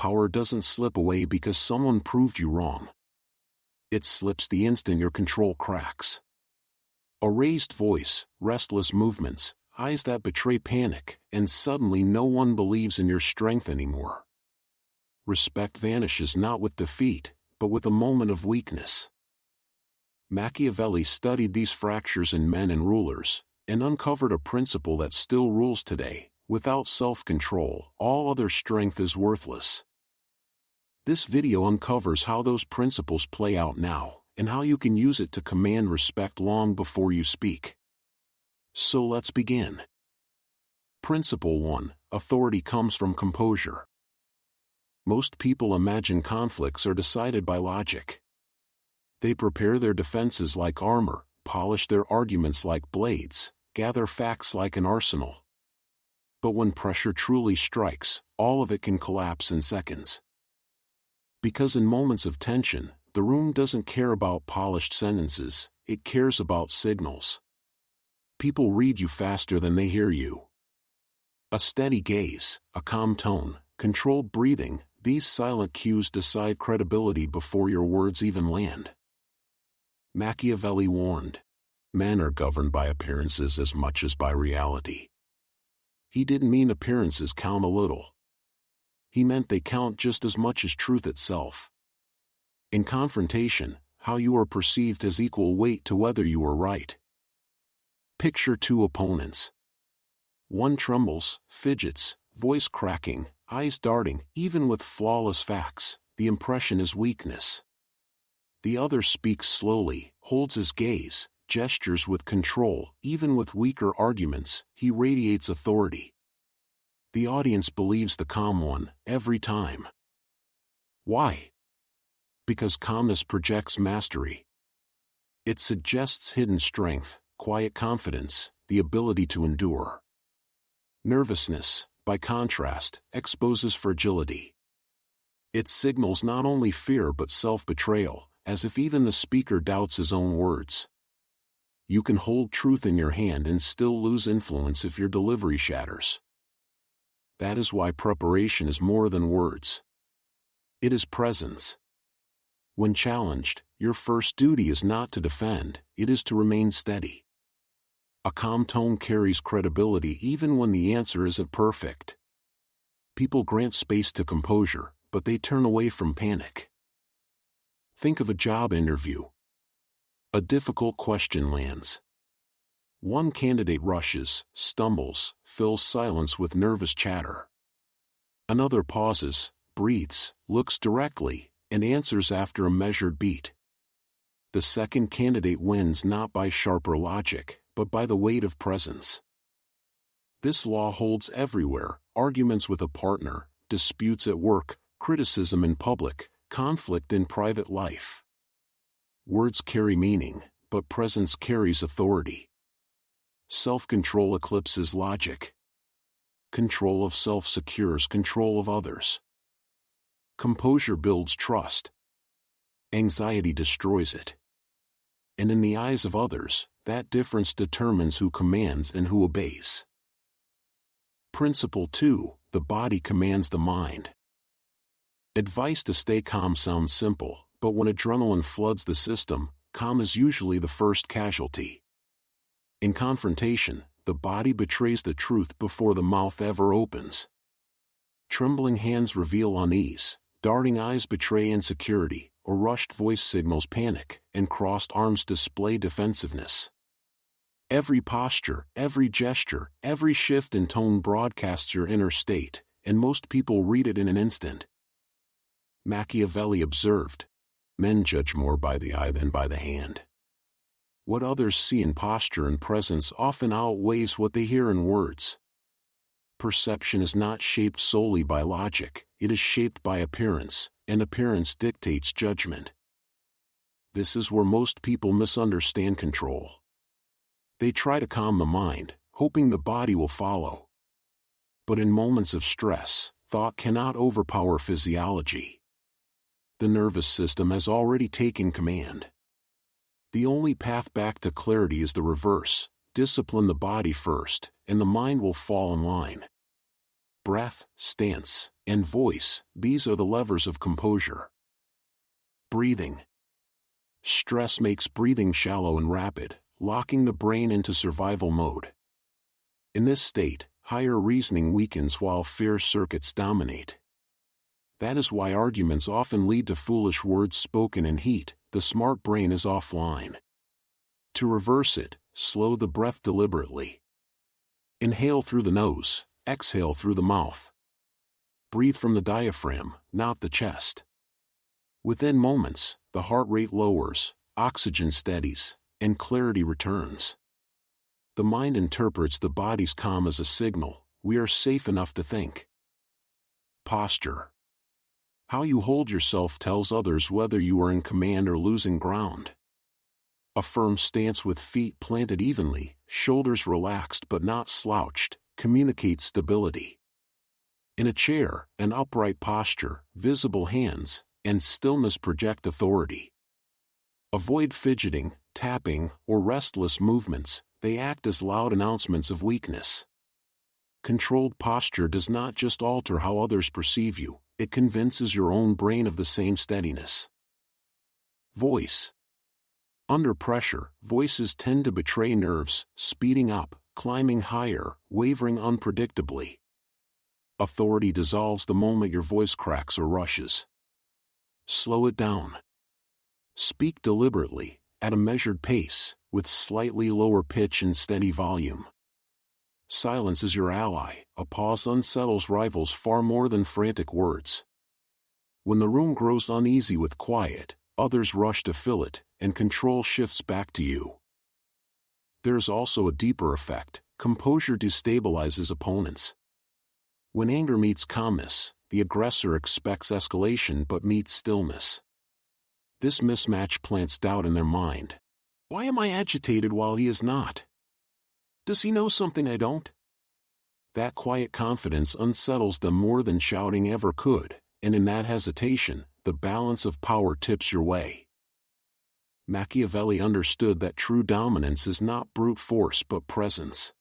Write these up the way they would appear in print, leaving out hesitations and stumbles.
power doesn't slip away because someone proved you wrong. It slips the instant your control cracks. A raised voice, restless movements, eyes that betray panic, and suddenly no one believes in your strength anymore. Respect vanishes not with defeat, but with a moment of weakness. Machiavelli studied these fractures in men and rulers, and uncovered a principle that still rules today: without self-control, all other strength is worthless. This video uncovers how those principles play out now, and how you can use it to command respect long before you speak. So let's begin. Principle 1: Authority comes from composure. Most people imagine conflicts are decided by logic. They prepare their defenses like armor, polish their arguments like blades, gather facts like an arsenal. But when pressure truly strikes, all of it can collapse in seconds. Because in moments of tension, the room doesn't care about polished sentences, it cares about signals. People read you faster than they hear you. A steady gaze, a calm tone, controlled breathing, these silent cues decide credibility before your words even land. Machiavelli warned, "Men are governed by appearances as much as by reality." He didn't mean appearances count a little. He meant they count just as much as truth itself. In confrontation, how you are perceived has equal weight to whether you are right. Picture two opponents. One trembles, fidgets, voice cracking, eyes darting, even with flawless facts. The impression is weakness. The other speaks slowly, holds his gaze, gestures with control. Even with weaker arguments, he radiates authority. The audience believes the calm one, every time. Why? Because calmness projects mastery. It suggests hidden strength, quiet confidence, the ability to endure. Nervousness, by contrast, exposes fragility. It signals not only fear but self-betrayal, as if even the speaker doubts his own words. You can hold truth in your hand and still lose influence if your delivery shatters. That is why preparation is more than words. It is presence. When challenged, your first duty is not to defend, it is to remain steady. A calm tone carries credibility even when the answer isn't perfect. People grant space to composure, but they turn away from panic. Think of a job interview. A difficult question lands. One candidate rushes, stumbles, fills silence with nervous chatter. Another pauses, breathes, looks directly, and answers after a measured beat. The second candidate wins not by sharper logic, but by the weight of presence. This law holds everywhere: arguments with a partner, disputes at work, criticism in public, conflict in private life. Words carry meaning, but presence carries authority. Self-control eclipses logic. Control of self secures control of others. Composure builds trust. Anxiety destroys it. And in the eyes of others, that difference determines who commands and who obeys. Principle 2: The body commands the mind. Advice to stay calm sounds simple, but when adrenaline floods the system, calm is usually the first casualty. In confrontation, the body betrays the truth before the mouth ever opens. Trembling hands reveal unease, darting eyes betray insecurity, a rushed voice signals panic, and crossed arms display defensiveness. Every posture, every gesture, every shift in tone broadcasts your inner state, and most people read it in an instant. Machiavelli observed, "Men judge more by the eye than by the hand." What others see in posture and presence often outweighs what they hear in words. Perception is not shaped solely by logic, it is shaped by appearance, and appearance dictates judgment. This is where most people misunderstand control. They try to calm the mind, hoping the body will follow. But in moments of stress, thought cannot overpower physiology. The nervous system has already taken command. The only path back to clarity is the reverse: discipline the body first, and the mind will fall in line. breath, stance, and voice, these are the levers of composure. Breathing. Stress makes breathing shallow and rapid, locking the brain into survival mode. In this state, higher reasoning weakens while fear circuits dominate. That is why arguments often lead to foolish words spoken in heat. The smart brain is offline. To reverse it, slow the breath deliberately. Inhale through the nose, exhale through the mouth. Breathe from the diaphragm, not the chest. Within moments, the heart rate lowers, oxygen steadies, and clarity returns. The mind interprets the body's calm as a signal: we are safe enough to think. Posture. How you hold yourself tells others whether you are in command or losing ground. A firm stance with feet planted evenly, shoulders relaxed but not slouched, communicates stability. In a chair, an upright posture, visible hands, and stillness project authority. Avoid fidgeting, tapping, or restless movements; they act as loud announcements of weakness. Controlled posture does not just alter how others perceive you, it convinces your own brain of the same steadiness. Voice. Under pressure, voices tend to betray nerves, speeding up, climbing higher, wavering unpredictably. Authority dissolves the moment your voice cracks or rushes. Slow it down. Speak deliberately, at a measured pace, with slightly lower pitch and steady volume. Silence is your ally. A pause unsettles rivals far more than frantic words. When the room grows uneasy with quiet, others rush to fill it, and control shifts back to you. There is also a deeper effect: composure destabilizes opponents. When anger meets calmness, the aggressor expects escalation but meets stillness. This mismatch plants doubt in their mind. Why am I agitated while he is not? Does he know something I don't? That quiet confidence unsettles them more than shouting ever could, and in that hesitation, the balance of power tips your way. Machiavelli understood that true dominance is not brute force but presence.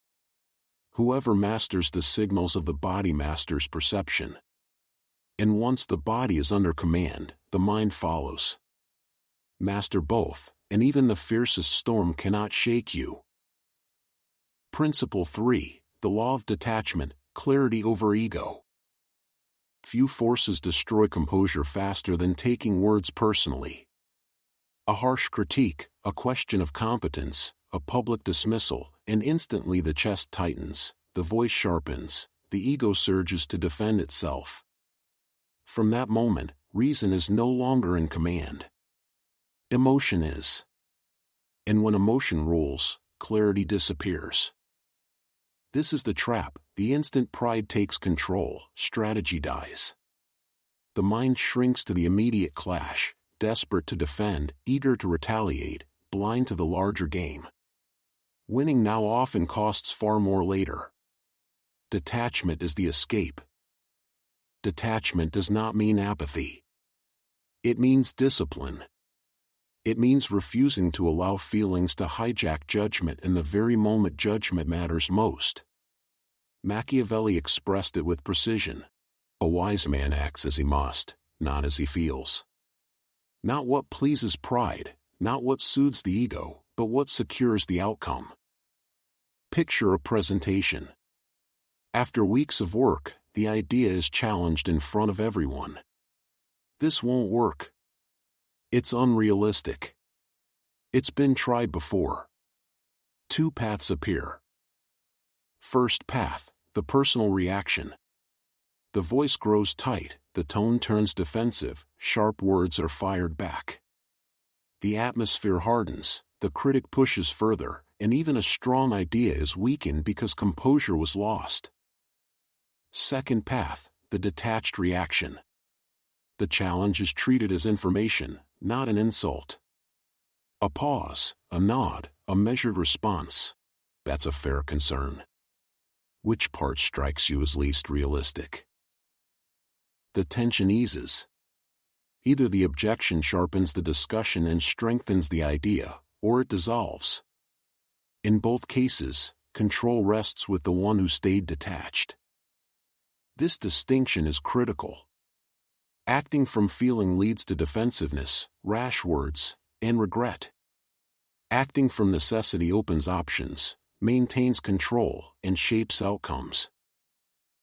Whoever masters the signals of the body masters perception. And once the body is under command, the mind follows. Master both, and even the fiercest storm cannot shake you. Principle 3, the law of detachment, clarity over ego. Few forces destroy composure faster than taking words personally. A harsh critique, a question of competence, a public dismissal, and instantly the chest tightens, the voice sharpens, the ego surges to defend itself. From that moment, reason is no longer in command. Emotion is. And when emotion rules, clarity disappears. This is the trap: the instant pride takes control, strategy dies. The mind shrinks to the immediate clash, desperate to defend, eager to retaliate, blind to the larger game. Winning now often costs far more later. Detachment is the escape. Detachment does not mean apathy. It means discipline. It means refusing to allow feelings to hijack judgment in the very moment judgment matters most. Machiavelli expressed it with precision. A wise man acts as he must, not as he feels. Not what pleases pride, not what soothes the ego, but what secures the outcome. Picture a presentation. After weeks of work, the idea is challenged in front of everyone. This won't work. It's unrealistic. It's been tried before. Two paths appear. First path, the personal reaction. The voice grows tight, the tone turns defensive, sharp words are fired back. The atmosphere hardens, the critic pushes further, and even a strong idea is weakened because composure was lost. Second path, the detached reaction. The challenge is treated as information, not an insult. A pause, a nod, a measured response. That's a fair concern. Which part strikes you as least realistic? The tension eases. Either the objection sharpens the discussion and strengthens the idea, or it dissolves. In both cases, control rests with the one who stayed detached. This distinction is critical. Acting from feeling leads to defensiveness, rash words, and regret. Acting from necessity opens options, maintains control, and shapes outcomes.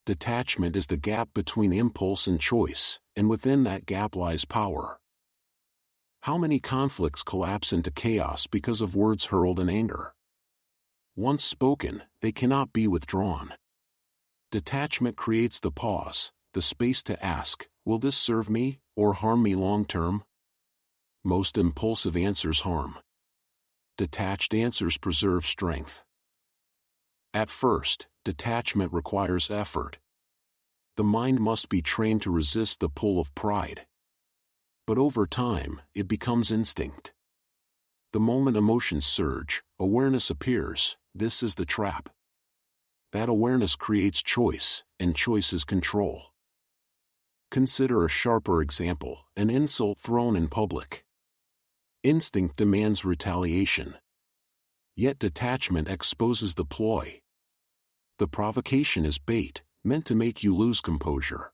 Detachment is the gap between impulse and choice, and within that gap lies power. How many conflicts collapse into chaos because of words hurled in anger? Once spoken, they cannot be withdrawn. Detachment creates the pause, the space to ask, will this serve me, or harm me long term? Most impulsive answers harm. Detached answers preserve strength. At first, detachment requires effort. The mind must be trained to resist the pull of pride. But over time, it becomes instinct. The moment emotions surge, awareness appears. This is the trap. That awareness creates choice, and choice is control. Consider a sharper example, an insult thrown in public. Instinct demands retaliation. Yet detachment exposes the ploy. The provocation is bait, meant to make you lose composure.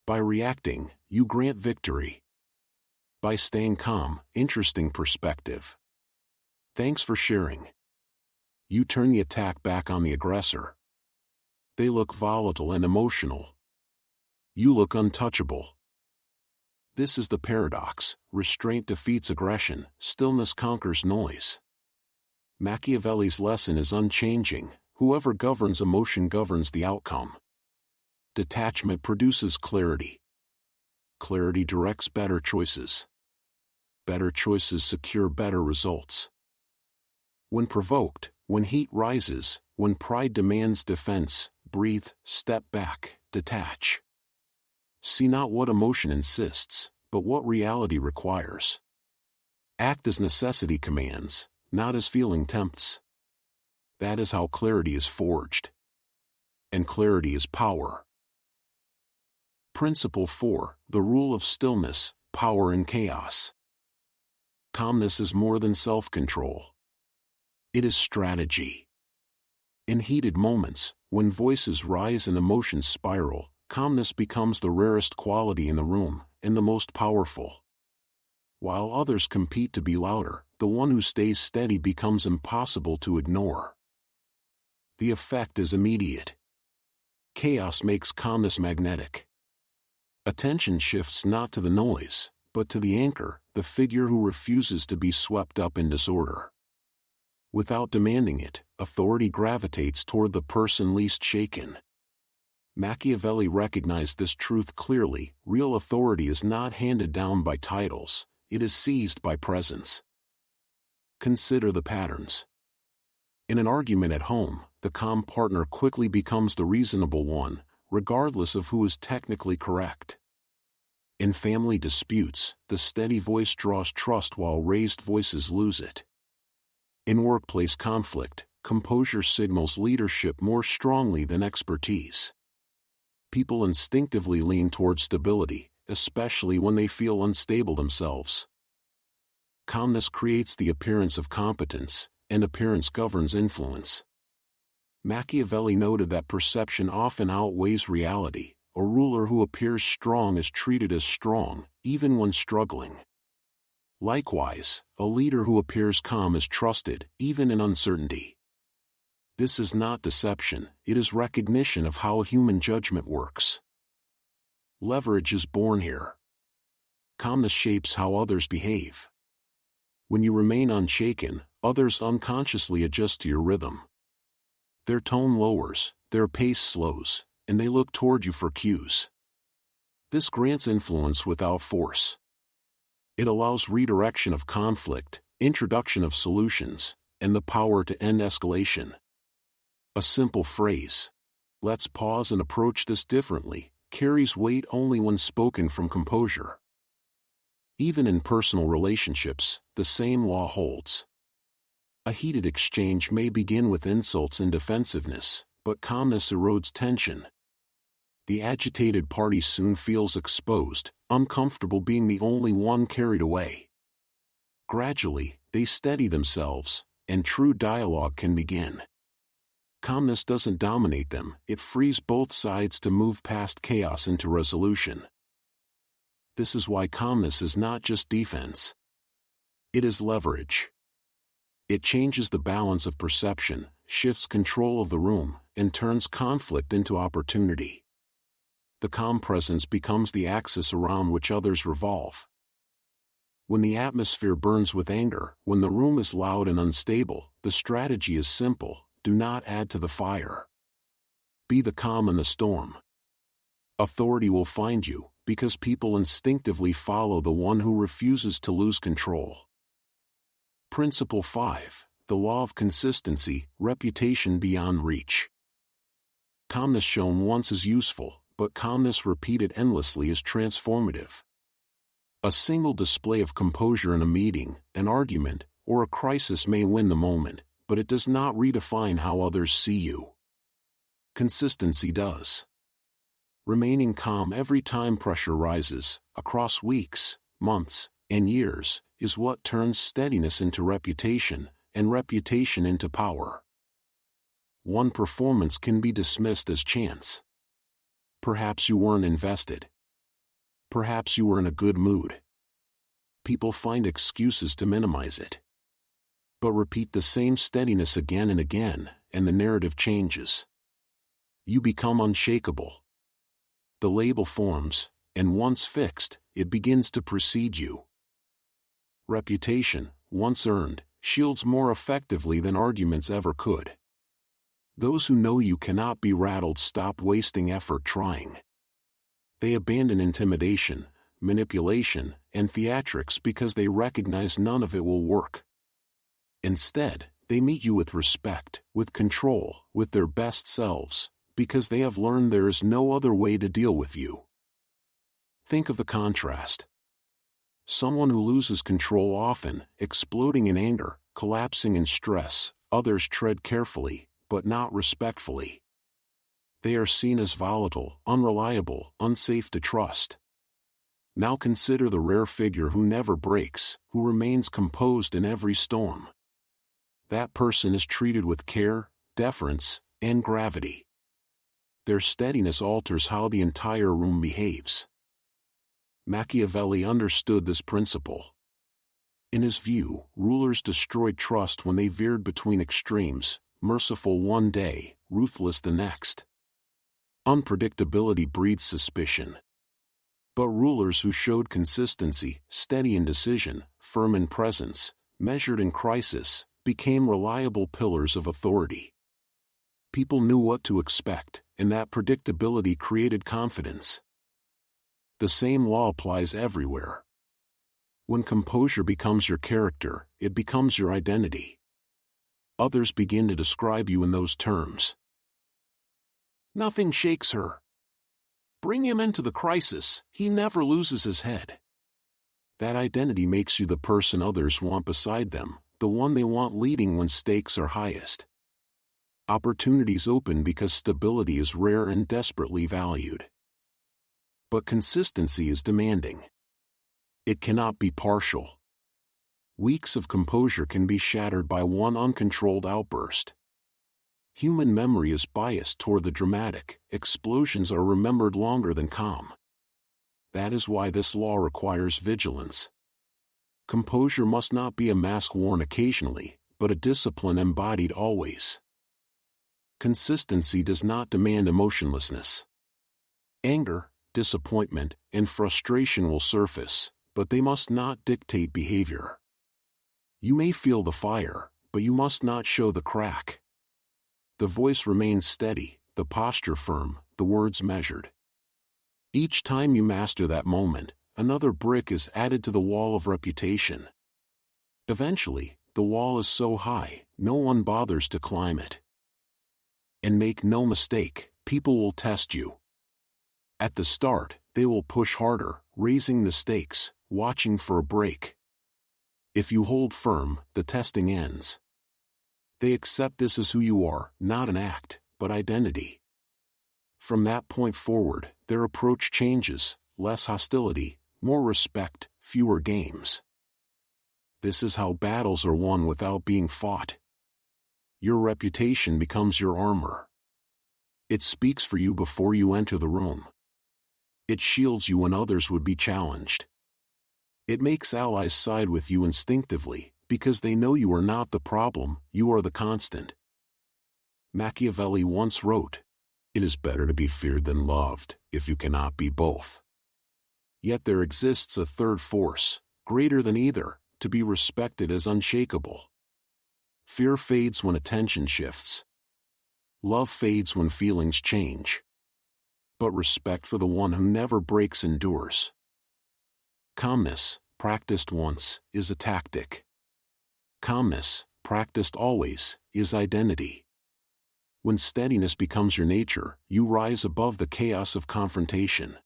By reacting, you grant victory. By staying calm, interesting perspective. Thanks for sharing. You turn the attack back on the aggressor. They look volatile and emotional. You look untouchable. This is the paradox. Restraint defeats aggression, stillness conquers noise. Machiavelli's lesson is unchanging. Whoever governs emotion governs the outcome. Detachment produces clarity. Clarity directs better choices. Better choices secure better results. When provoked, when heat rises, when pride demands defense, breathe, step back, detach. See not what emotion insists, but what reality requires. Act as necessity commands, not as feeling tempts. That is how clarity is forged. And clarity is power. Principle 4, the rule of stillness, power in chaos. Calmness is more than self-control. It is strategy. In heated moments, when voices rise and emotions spiral, calmness becomes the rarest quality in the room, and the most powerful. While others compete to be louder, the one who stays steady becomes impossible to ignore. The effect is immediate. Chaos makes calmness magnetic. Attention shifts not to the noise, but to the anchor, the figure who refuses to be swept up in disorder. Without demanding it, authority gravitates toward the person least shaken. Machiavelli recognized this truth clearly. Real authority is not handed down by titles, it is seized by presence. Consider the patterns. In an argument at home, the calm partner quickly becomes the reasonable one, regardless of who is technically correct. In family disputes, the steady voice draws trust while raised voices lose it. In workplace conflict, composure signals leadership more strongly than expertise. People instinctively lean toward stability, especially when they feel unstable themselves. Calmness creates the appearance of competence, and appearance governs influence. Machiavelli noted that perception often outweighs reality. A ruler who appears strong is treated as strong, even when struggling. Likewise, a leader who appears calm is trusted, even in uncertainty. This is not deception, it is recognition of how human judgment works. Leverage is born here. Calmness shapes how others behave. When you remain unshaken, others unconsciously adjust to your rhythm. Their tone lowers, their pace slows, and they look toward you for cues. This grants influence without force. It allows redirection of conflict, introduction of solutions, and the power to end escalation. A simple phrase, "Let's pause and approach this differently," carries weight only when spoken from composure. Even in personal relationships, the same law holds. A heated exchange may begin with insults and defensiveness, but calmness erodes tension. The agitated party soon feels exposed, uncomfortable being the only one carried away. Gradually, they steady themselves, and true dialogue can begin. Calmness doesn't dominate them, it frees both sides to move past chaos into resolution. This is why calmness is not just defense. It is leverage. It changes the balance of perception, shifts control of the room, and turns conflict into opportunity. The calm presence becomes the axis around which others revolve. When the atmosphere burns with anger, when the room is loud and unstable, the strategy is simple: do not add to the fire. Be the calm in the storm. Authority will find you, because people instinctively follow the one who refuses to lose control. Principle 5. The law of consistency, reputation beyond reach. Calmness shown once is useful, but calmness repeated endlessly is transformative. A single display of composure in a meeting, an argument, or a crisis may win the moment, but it does not redefine how others see you. Consistency does. Remaining calm every time pressure rises, across weeks, months, and years, is what turns steadiness into reputation, and reputation into power. One performance can be dismissed as chance. Perhaps you weren't invested. Perhaps you were in a good mood. People find excuses to minimize it. But repeat the same steadiness again and again, and the narrative changes. You become unshakable. The label forms, and once fixed, it begins to precede you. Reputation, once earned, shields more effectively than arguments ever could. Those who know you cannot be rattled stop wasting effort trying. They abandon intimidation, manipulation, and theatrics because they recognize none of it will work. Instead, they meet you with respect, with control, with their best selves, because they have learned there is no other way to deal with you. Think of the contrast. Someone who loses control often, exploding in anger, collapsing in stress, others tread carefully, but not respectfully. They are seen as volatile, unreliable, unsafe to trust. Now consider the rare figure who never breaks, who remains composed in every storm. That person is treated with care, deference, and gravity. Their steadiness alters how the entire room behaves. Machiavelli understood this principle. In his view, rulers destroyed trust when they veered between extremes, merciful one day, ruthless the next. Unpredictability breeds suspicion. But rulers who showed consistency, steady in decision, firm in presence, measured in crisis, became reliable pillars of authority. People knew what to expect, and that predictability created confidence. The same law applies everywhere. When composure becomes your character, it becomes your identity. Others begin to describe you in those terms. Nothing shakes her. Bring him into the crisis, he never loses his head. That identity makes you the person others want beside them, the one they want leading when stakes are highest. Opportunities open because stability is rare and desperately valued. But consistency is demanding. It cannot be partial. Weeks of composure can be shattered by one uncontrolled outburst. Human memory is biased toward the dramatic. Explosions are remembered longer than calm. That is why this law requires vigilance. Composure must not be a mask worn occasionally, but a discipline embodied always. Consistency does not demand emotionlessness. Anger, disappointment, and frustration will surface, but they must not dictate behavior. You may feel the fire, but you must not show the crack. The voice remains steady, the posture firm, the words measured. Each time you master that moment, another brick is added to the wall of reputation. Eventually, the wall is so high, no one bothers to climb it. And make no mistake, people will test you. At the start, they will push harder, raising the stakes, watching for a break. If you hold firm, the testing ends. They accept this as who you are, not an act, but identity. From that point forward, their approach changes, less hostility, more respect, fewer games. This is how battles are won without being fought. Your reputation becomes your armor. It speaks for you before you enter the room. It shields you when others would be challenged. It makes allies side with you instinctively, because they know you are not the problem, you are the constant. Machiavelli once wrote, "It is better to be feared than loved, if you cannot be both." Yet there exists a third force, greater than either, to be respected as unshakable. Fear fades when attention shifts. Love fades when feelings change. But respect for the one who never breaks endures. Calmness, practiced once, is a tactic. Calmness, practiced always, is identity. When steadiness becomes your nature, you rise above the chaos of confrontation.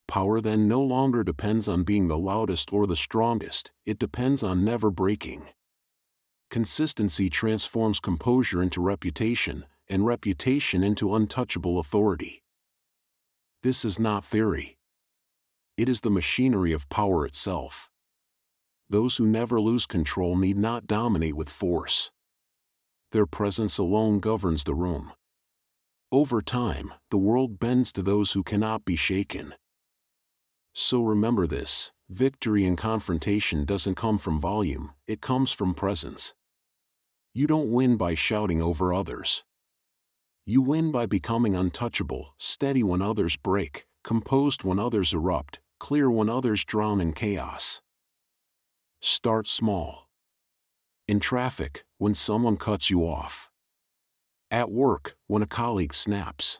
Power then no longer depends on being the loudest or the strongest, it depends on never breaking. Consistency transforms composure into reputation, and reputation into untouchable authority. This is not theory. It is the machinery of power itself. Those who never lose control need not dominate with force. Their presence alone governs the room. Over time, the world bends to those who cannot be shaken. So remember this, victory in confrontation doesn't come from volume, it comes from presence. You don't win by shouting over others. You win by becoming untouchable, steady when others break, composed when others erupt, clear when others drown in chaos. Start small. In traffic, when someone cuts you off. At work, when a colleague snaps.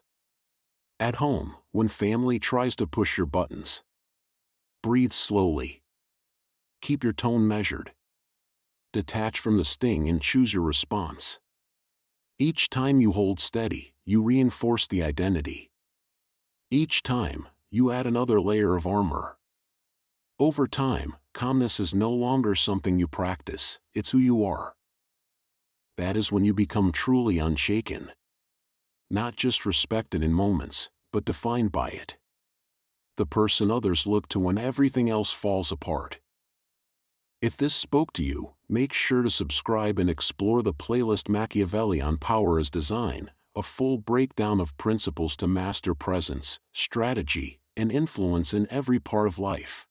At home, when family tries to push your buttons. Breathe slowly. Keep your tone measured. Detach from the sting and choose your response. Each time you hold steady, you reinforce the identity. Each time, you add another layer of armor. Over time, calmness is no longer something you practice, it's who you are. That is when you become truly unshaken. Not just respected in moments, but defined by it. The person others look to when everything else falls apart. If this spoke to you, make sure to subscribe and explore the playlist Machiavelli on Power as Design, a full breakdown of principles to master presence, strategy, and influence in every part of life.